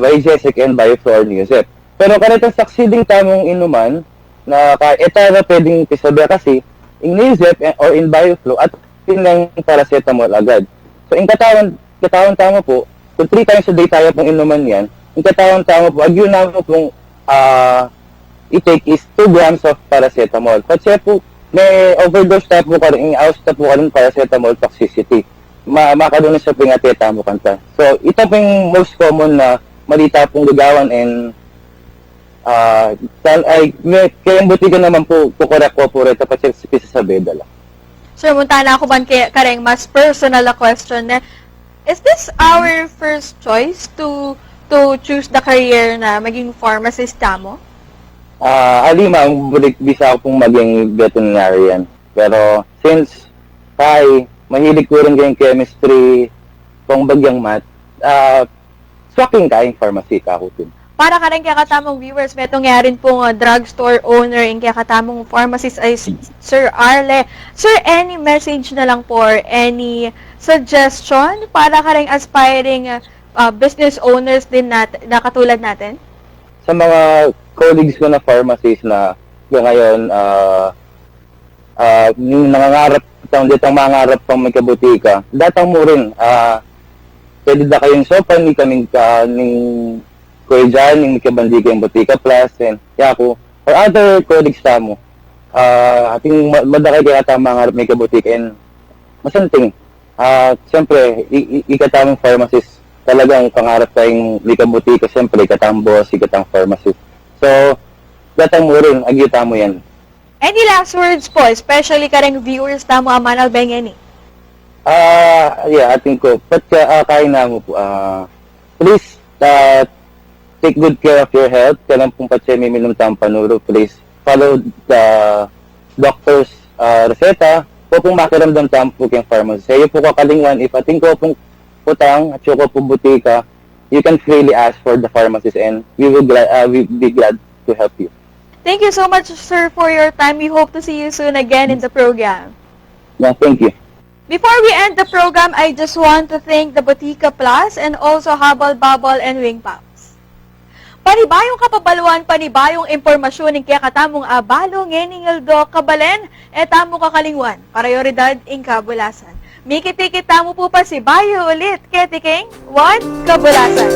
by Jessica and Bioflor ni Joseph. Pero kanitang succeeding tamong inuman na ito na pwedeng pisabi kasi in Joseph or in Bioflow at pinang paracetamol agad. So in katawan tama po, kung 3 times a day tayo pong inuman yan, in katawan tama po, agyo na po pong i-take is 2 grams of paracetamol. Kasi po, may overdose tayo po karing i-aus na po karing paracetamol toxicity. Makaroon sa pingateta mo kanta. So, ito po yung most common na malita pong ligawan and kaya buti ka naman po kukorek ko po rin tapos sa bedala. Sir, munta na ako man kareng mas personal na question na, is this our first choice to choose the career na maging pharmacist mo? Alima, ang bulik bisa ako pong maging veterinarian. Pero since mahilig ko rin kayong chemistry, kung bagyang math, swaking kayong pharmacy ka ako din. Para ka rin kakatamong viewers, may itong nga rin pong drugstore owner and kakatamong pharmacist ay Sir Arle. Sir, any message na lang po or any suggestion para ka rin aspiring business owners din na katulad natin? Sa mga colleagues ko na pharmacist na ngayon, yung nangangarap ditang mangarap pang may kabutika, datang mo rin, pwede da kayong sopan, ni kaming Kuya Jan, yung may kabandi kayong butika plus, and Yaku, or other colleagues mo, ating madakay kaya tang mangarap may kabutika, and masanting, siyempre, ikatamang pharmacist, talagang pangarap tayong may kabutika, siyempre, ikatang boss, ikatang pharmacist. So, datang mo rin, agyuta mo yan. Any last words po, especially kareng viewers tamo amanal bengeni? Ating ko, kain na mo po, please, take good care of your health. Kailan pong patsya may minum tayong panuro, please follow the doctor's reseta. Po pong makiramdam tayong po kayong pharmacy. Sa iyo po kakalingwan, if ating ko pong putang at ko pong butika, you can freely ask for the pharmacist and we will be glad to help you. Thank you so much, sir, for your time. We hope to see you soon again in the program. Yeah, thank you. Before we end the program, I just want to thank the Botica Plus and also Habal Bubble and Wing Pops. Panibayong kapabaluan, panibayong impormasyon ng kaya katamong abalo, ngeningal do, kabalen, etamo kakalingwan, prioridad in kabulasan. Mikipikita mo po pa si Bayo ulit, ketiking, 1 kabulasan.